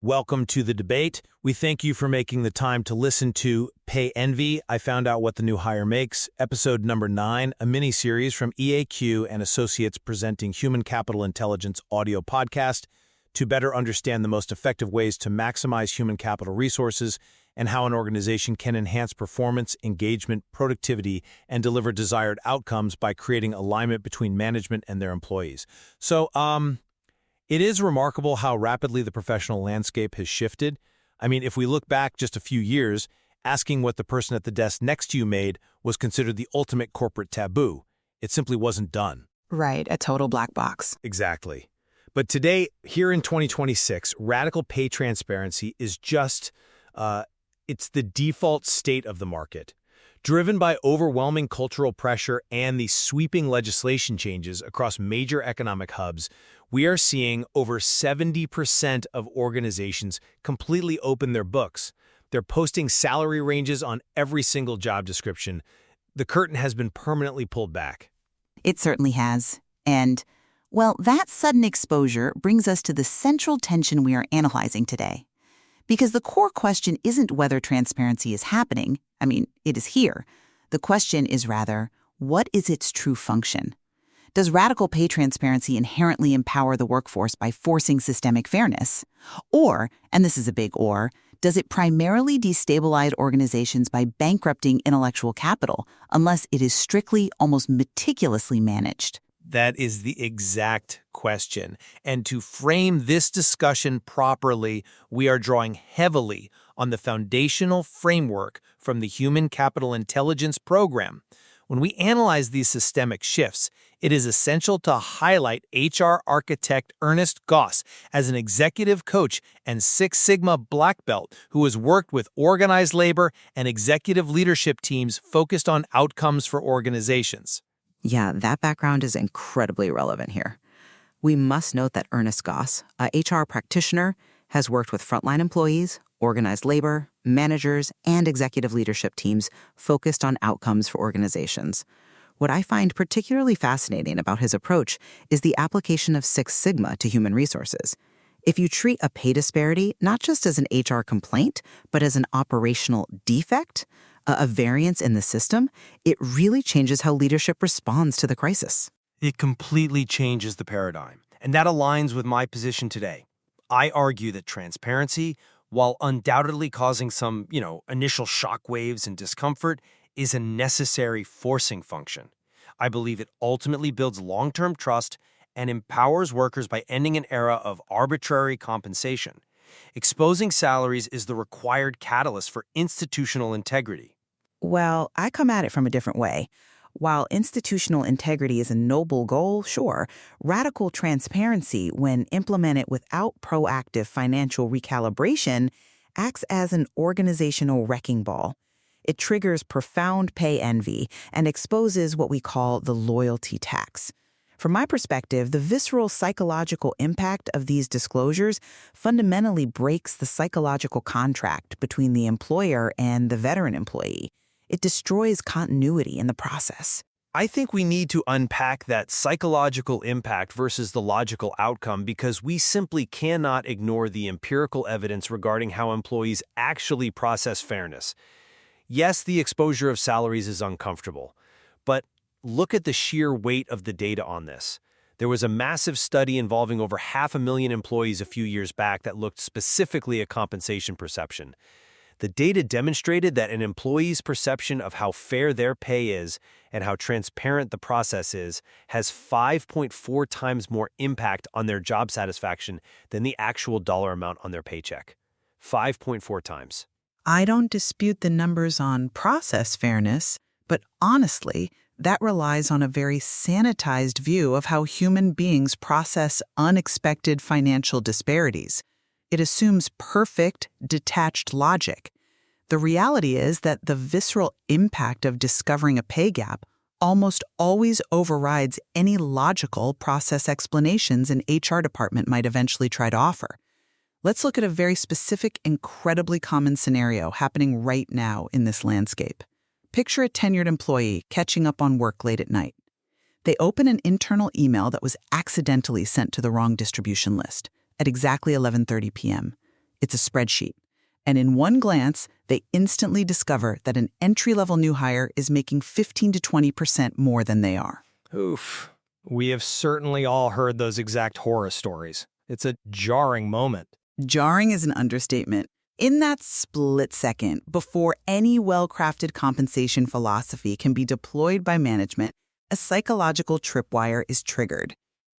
Welcome to the debate. We thank you for making the time to listen to Pay Envy. I found out what the new hire makes. Episode number 9, a mini-series from EAQ and Associates presenting Human Capital Intelligence audio podcast to better understand the most effective ways to maximize human capital resources and how an organization can enhance performance, engagement, productivity, and deliver desired outcomes by creating alignment between management and their employees. It is remarkable how rapidly the professional landscape has shifted. I mean, if we look back just a few years, asking what the person at the desk next to you made was considered the ultimate corporate taboo. It simply wasn't done. Right, a total black box. Exactly. But today, here in 2026, radical pay transparency is it's the default state of the market. Driven by overwhelming cultural pressure and the sweeping legislation changes across major economic hubs, we are seeing over 70% of organizations completely open their books. They're posting salary ranges on every single job description. The curtain has been permanently pulled back. It certainly has. And, well, that sudden exposure brings us to the central tension we are analyzing today. Because the core question isn't whether transparency is happening. I mean, it is here. The question is rather, what is its true function? Does radical pay transparency inherently empower the workforce by forcing systemic fairness? Or, and this is a big or, does it primarily destabilize organizations by bankrupting intellectual capital unless it is strictly, almost meticulously managed? That is the exact question. And to frame this discussion properly, we are drawing heavily on the foundational framework from the Human Capital Intelligence Program. When we analyze these systemic shifts, it is essential to highlight HR architect Ernest Goss as an executive coach and Six Sigma black belt who has worked with organized labor and executive leadership teams focused on outcomes for organizations. Yeah, that background is incredibly relevant here. We must note that Ernest Goss, a HR practitioner, has worked with frontline employees, organized labor, managers, and executive leadership teams focused on outcomes for organizations. What I find particularly fascinating about his approach is the application of Six Sigma to human resources. If you treat a pay disparity not just as an HR complaint, but as an operational defect, a variance in the system, it really changes how leadership responds to the crisis. It completely changes the paradigm, and that aligns with my position today. I argue that transparency, while undoubtedly causing some, initial shockwaves and discomfort, is a necessary forcing function. I believe it ultimately builds long-term trust and empowers workers by ending an era of arbitrary compensation. Exposing salaries is the required catalyst for institutional integrity. Well, I come at it from a different way. While institutional integrity is a noble goal, sure, radical transparency, when implemented without proactive financial recalibration, acts as an organizational wrecking ball. It triggers profound pay envy and exposes what we call the loyalty tax. From my perspective, the visceral psychological impact of these disclosures fundamentally breaks the psychological contract between the employer and the veteran employee. It destroys continuity in the process. I think we need to unpack that psychological impact versus the logical outcome because we simply cannot ignore the empirical evidence regarding how employees actually process fairness. Yes, the exposure of salaries is uncomfortable, but look at the sheer weight of the data on this. There was a massive study involving over 500,000 employees a few years back that looked specifically at compensation perception. The data demonstrated that an employee's perception of how fair their pay is and how transparent the process is has 5.4 times more impact on their job satisfaction than the actual dollar amount on their paycheck. 5.4 times. I don't dispute the numbers on process fairness, but honestly, that relies on a very sanitized view of how human beings process unexpected financial disparities. It assumes perfect, detached logic. The reality is that the visceral impact of discovering a pay gap almost always overrides any logical process explanations an HR department might eventually try to offer. Let's look at a very specific, incredibly common scenario happening right now in this landscape. Picture a tenured employee catching up on work late at night. They open an internal email that was accidentally sent to the wrong distribution list at exactly 11:30 p.m. It's a spreadsheet. And in one glance, they instantly discover that an entry-level new hire is making 15 to 20% more than they are. Oof. We have certainly all heard those exact horror stories. It's a jarring moment. Jarring is an understatement. In that split second, before any well-crafted compensation philosophy can be deployed by management, a psychological tripwire is triggered.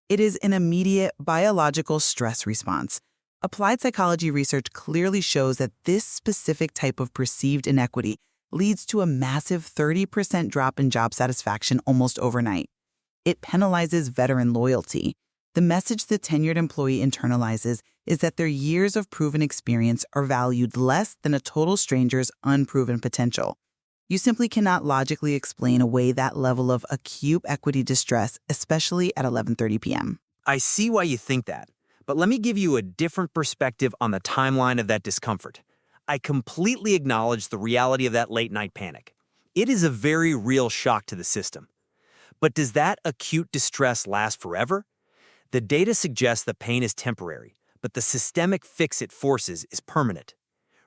It is an immediate biological stress response. Applied psychology research clearly shows that this specific type of perceived inequity leads to a massive 30% drop in job satisfaction almost overnight. It penalizes veteran loyalty. The message the tenured employee internalizes is that their years of proven experience are valued less than a total stranger's unproven potential. You simply cannot logically explain away that level of acute equity distress, especially at 11:30 p.m. I see why you think that, but let me give you a different perspective on the timeline of that discomfort. I completely acknowledge the reality of that late-night panic. It is a very real shock to the system. But does that acute distress last forever? The data suggests the pain is temporary, but the systemic fix it forces is permanent.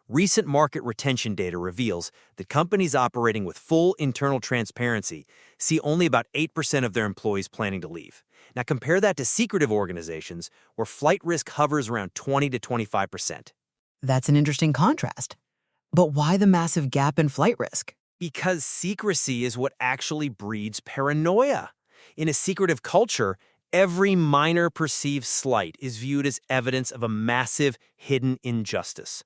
Recent market retention data reveals that companies operating with full internal transparency see only about 8% of their employees planning to leave. Now compare that to secretive organizations where flight risk hovers around 20 to 25%. That's an interesting contrast. But why the massive gap in flight risk? Because secrecy is what actually breeds paranoia. In a secretive culture, every minor perceived slight is viewed as evidence of a massive hidden injustice.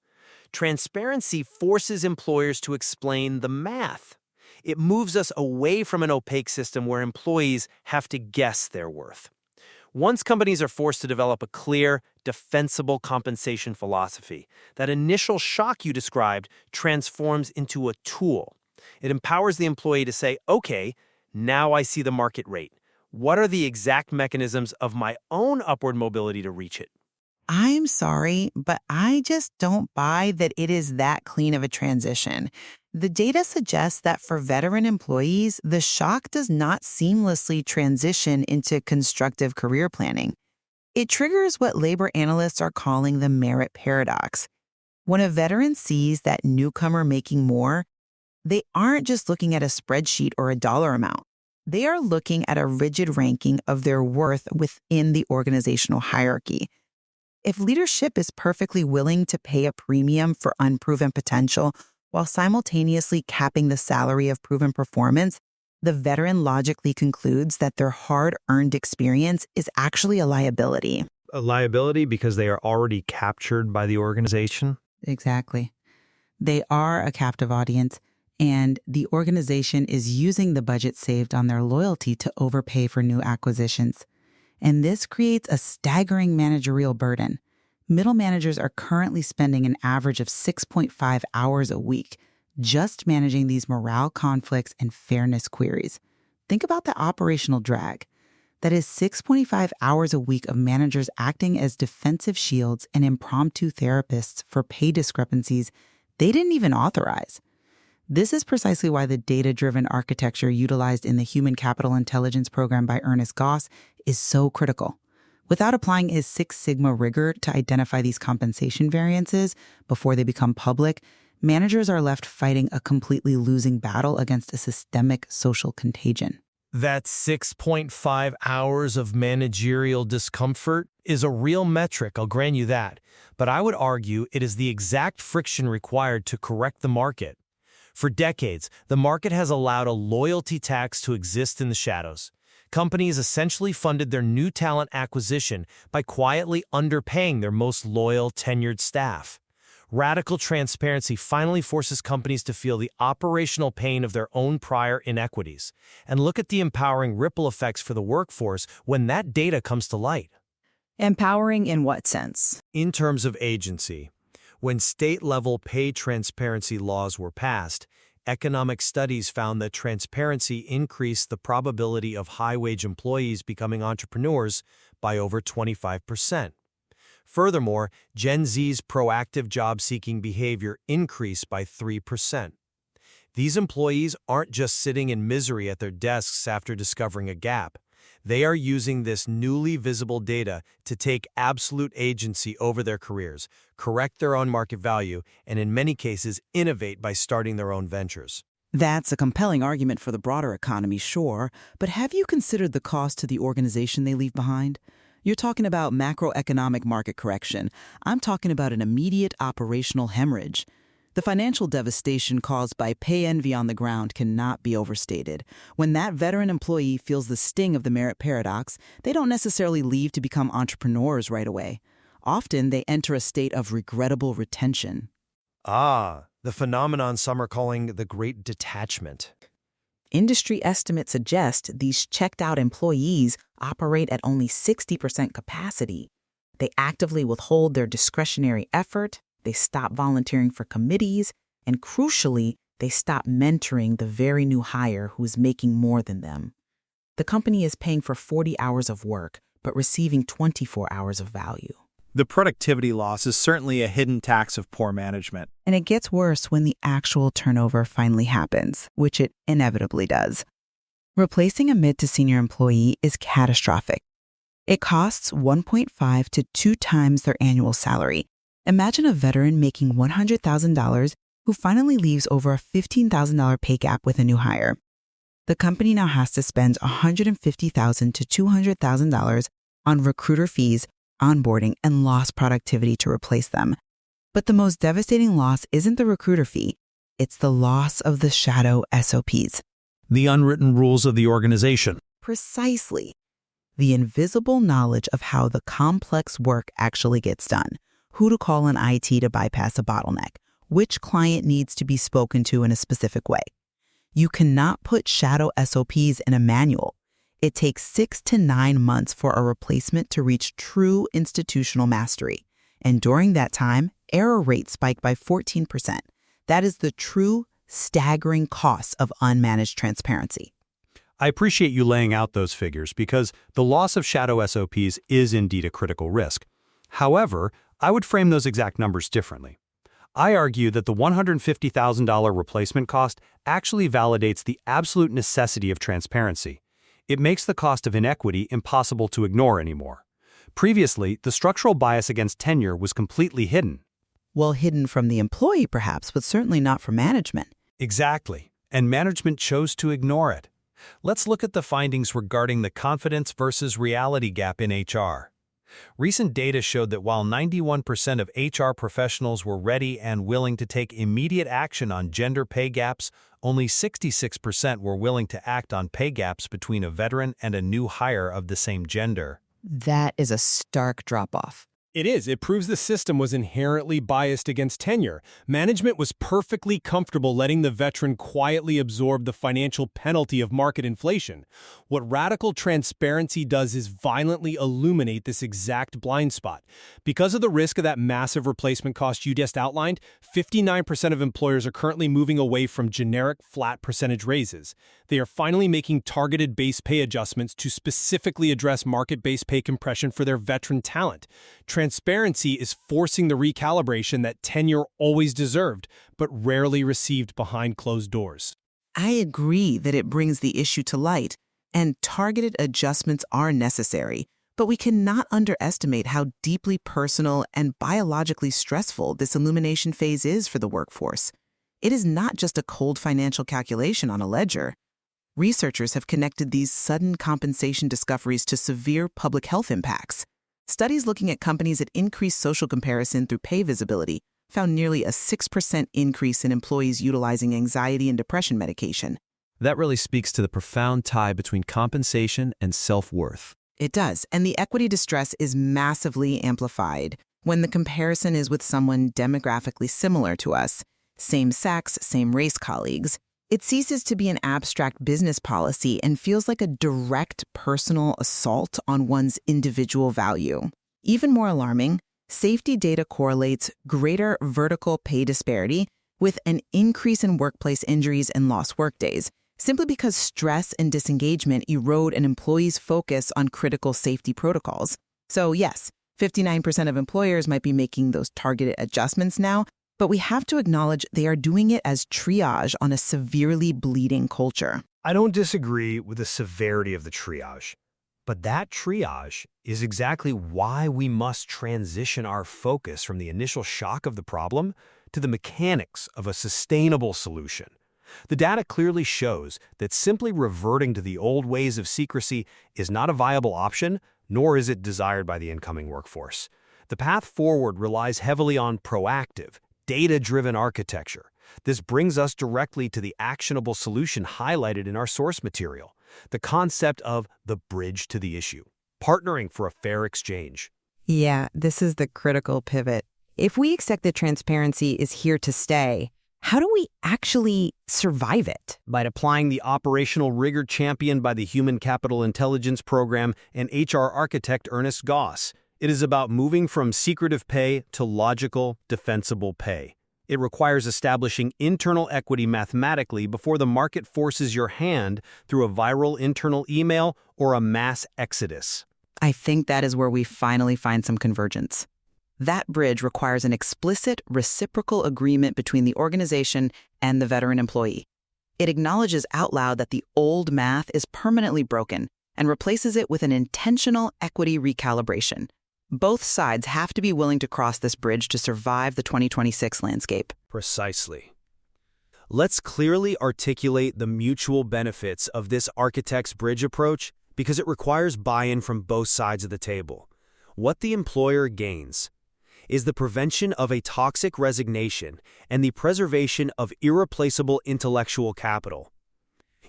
Transparency forces employers to explain the math. It moves us away from an opaque system where employees have to guess their worth. Once companies are forced to develop a clear, defensible compensation philosophy, that initial shock you described transforms into a tool. It empowers the employee to say, okay, now I see the market rate. What are the exact mechanisms of my own upward mobility to reach it? I'm sorry, but I just don't buy that it is that clean of a transition. The data suggests that for veteran employees, the shock does not seamlessly transition into constructive career planning. It triggers what labor analysts are calling the merit paradox. When a veteran sees that newcomer making more, they aren't just looking at a spreadsheet or a dollar amount. They are looking at a rigid ranking of their worth within the organizational hierarchy. If leadership is perfectly willing to pay a premium for unproven potential while simultaneously capping the salary of proven performance, the veteran logically concludes that their hard-earned experience is actually a liability. A liability because they are already captured by the organization? Exactly. They are a captive audience, and the organization is using the budget saved on their loyalty to overpay for new acquisitions. And this creates a staggering managerial burden. Middle managers are currently spending an average of 6.5 hours a week just managing these morale conflicts and fairness queries. Think about the operational drag. That is 6.5 hours a week of managers acting as defensive shields and impromptu therapists for pay discrepancies they didn't even authorize. This is precisely why the data-driven architecture utilized in the Human Capital Intelligence program by Ernest Goss is so critical. Without applying his Six Sigma rigor to identify these compensation variances before they become public, managers are left fighting a completely losing battle against a systemic social contagion. That 6.5 hours of managerial discomfort is a real metric, I'll grant you that. But I would argue it is the exact friction required to correct the market. For decades, the market has allowed a loyalty tax to exist in the shadows. Companies essentially funded their new talent acquisition by quietly underpaying their most loyal, tenured staff. Radical transparency finally forces companies to feel the operational pain of their own prior inequities. And look at the empowering ripple effects for the workforce when that data comes to light. Empowering in what sense? In terms of agency, when state-level pay transparency laws were passed, economic studies found that transparency increased the probability of high-wage employees becoming entrepreneurs by over 25%. Furthermore, Gen Z's proactive job-seeking behavior increased by 3%. These employees aren't just sitting in misery at their desks after discovering a gap. They are using this newly visible data to take absolute agency over their careers, correct their own market value, and in many cases, innovate by starting their own ventures. That's a compelling argument for the broader economy, sure, but have you considered the cost to the organization they leave behind? You're talking about macroeconomic market correction. I'm talking about an immediate operational hemorrhage. The financial devastation caused by pay envy on the ground cannot be overstated. When that veteran employee feels the sting of the merit paradox, they don't necessarily leave to become entrepreneurs right away. Often, they enter a state of regrettable retention. The phenomenon some are calling the Great Detachment. Industry estimates suggest these checked-out employees operate at only 60% capacity. They actively withhold their discretionary effort, they stop volunteering for committees, and crucially, they stop mentoring the very new hire who's making more than them. The company is paying for 40 hours of work, but receiving 24 hours of value. The productivity loss is certainly a hidden tax of poor management. And it gets worse when the actual turnover finally happens, which it inevitably does. Replacing a mid to senior employee is catastrophic. It costs 1.5 to 2 times their annual salary. Imagine a veteran making $100,000 who finally leaves over a $15,000 pay gap with a new hire. The company now has to spend $150,000 to $200,000 on recruiter fees, onboarding, and lost productivity to replace them. But the most devastating loss isn't the recruiter fee, it's the loss of the shadow SOPs. The unwritten rules of the organization. Precisely. The invisible knowledge of how the complex work actually gets done, who to call in IT to bypass a bottleneck, which client needs to be spoken to in a specific way. You cannot put shadow SOPs in a manual. It takes 6 to 9 months for a replacement to reach true institutional mastery. And during that time, error rates spike by 14%. That is the true, staggering cost of unmanaged transparency. I appreciate you laying out those figures because the loss of shadow SOPs is indeed a critical risk. However, I would frame those exact numbers differently. I argue that the $150,000 replacement cost actually validates the absolute necessity of transparency. It makes the cost of inequity impossible to ignore anymore. Previously, the structural bias against tenure was completely hidden. Well, hidden from the employee perhaps, but certainly not from management. Exactly, and management chose to ignore it. Let's look at the findings regarding the confidence versus reality gap in HR. Recent data showed that while 91% of HR professionals were ready and willing to take immediate action on gender pay gaps, only 66% were willing to act on pay gaps between a veteran and a new hire of the same gender. That is a stark drop-off. It is. It proves the system was inherently biased against tenure. Management was perfectly comfortable letting the veteran quietly absorb the financial penalty of market inflation. What radical transparency does is violently illuminate this exact blind spot. Because of the risk of that massive replacement cost you just outlined, 59% of employers are currently moving away from generic flat percentage raises. They are finally making targeted base pay adjustments to specifically address market-based pay compression for their veteran talent. Transparency is forcing the recalibration that tenure always deserved, but rarely received behind closed doors. I agree that it brings the issue to light, and targeted adjustments are necessary, but we cannot underestimate how deeply personal and biologically stressful this illumination phase is for the workforce. It is not just a cold financial calculation on a ledger. Researchers have connected these sudden compensation discoveries to severe public health impacts. Studies looking at companies that increase social comparison through pay visibility found nearly a 6% increase in employees utilizing anxiety and depression medication. That really speaks to the profound tie between compensation and self-worth. It does, and the equity distress is massively amplified when the comparison is with someone demographically similar to us, same sex, same race colleagues. It ceases to be an abstract business policy and feels like a direct personal assault on one's individual value. Even more alarming, safety data correlates greater vertical pay disparity with an increase in workplace injuries and lost workdays, simply because stress and disengagement erode an employee's focus on critical safety protocols. So yes, 59% of employers might be making those targeted adjustments now, but we have to acknowledge they are doing it as triage on a severely bleeding culture. I don't disagree with the severity of the triage. But that triage is exactly why we must transition our focus from the initial shock of the problem to the mechanics of a sustainable solution. The data clearly shows that simply reverting to the old ways of secrecy is not a viable option, nor is it desired by the incoming workforce. The path forward relies heavily on proactive, data-driven architecture. This brings us directly to the actionable solution highlighted in our source material, the concept of the bridge to the issue, partnering for a fair exchange. Yeah, this is the critical pivot. If we accept that transparency is here to stay, how do we actually survive it? By applying the operational rigor championed by the Human Capital Intelligence Program and HR architect Ernest Goss. It is about moving from secretive pay to logical, defensible pay. It requires establishing internal equity mathematically before the market forces your hand through a viral internal email or a mass exodus. I think that is where we finally find some convergence. That bridge requires an explicit, reciprocal agreement between the organization and the veteran employee. It acknowledges out loud that the old math is permanently broken and replaces it with an intentional equity recalibration. Both sides have to be willing to cross this bridge to survive the 2026 landscape. Precisely. Let's clearly articulate the mutual benefits of this architect's bridge approach because it requires buy-in from both sides of the table. What the employer gains is the prevention of a toxic resignation and the preservation of irreplaceable intellectual capital.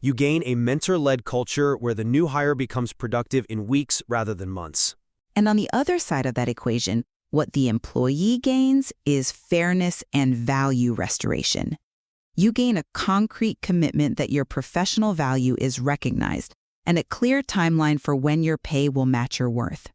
You gain a mentor-led culture where the new hire becomes productive in weeks rather than months. And on the other side of that equation, what the employee gains is fairness and value restoration. You gain a concrete commitment that your professional value is recognized and a clear timeline for when your pay will match your worth.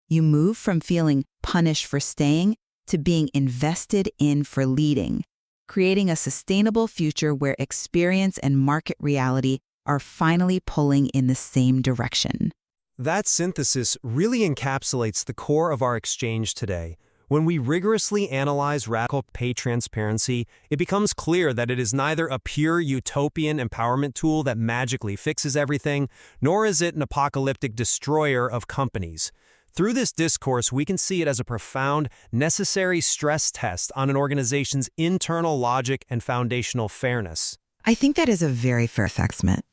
You move from feeling punished for staying to being invested in for leading, creating a sustainable future where experience and market reality are finally pulling in the same direction. That synthesis really encapsulates the core of our exchange today. When we rigorously analyze radical pay transparency, it becomes clear that it is neither a pure utopian empowerment tool that magically fixes everything, nor is it an apocalyptic destroyer of companies. Through this discourse, we can see it as a profound, necessary stress test on an organization's internal logic and foundational fairness. I think that is a very fair assessment.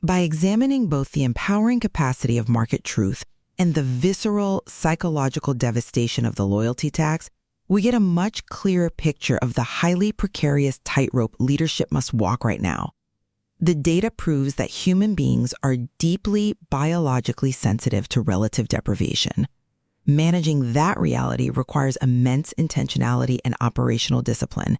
By examining both the empowering capacity of market truth and the visceral psychological devastation of the loyalty tax, we get a much clearer picture of the highly precarious tightrope leadership must walk right now. The data proves that human beings are deeply biologically sensitive to relative deprivation. Managing that reality requires immense intentionality and operational discipline.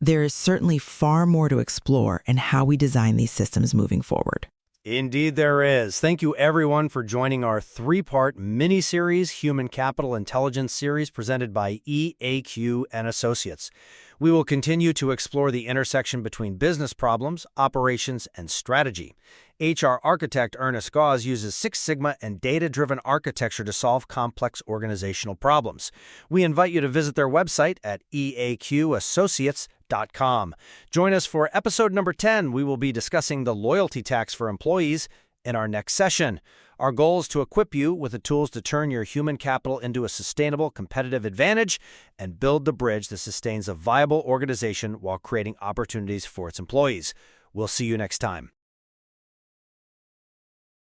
There is certainly far more to explore in how we design these systems moving forward. Indeed there is. Thank you everyone for joining our three-part mini-series Human Capital Intelligence series presented by EAQ and Associates. We will continue to explore the intersection between business problems, operations, and strategy. HR architect Ernest Goss uses Six Sigma and data-driven architecture to solve complex organizational problems. We invite you to visit their website at eaqassociates.com. Join us for episode number 10. We will be discussing the loyalty tax for employees in our next session. Our goal is to equip you with the tools to turn your human capital into a sustainable competitive advantage and build the bridge that sustains a viable organization while creating opportunities for its employees. We'll see you next time.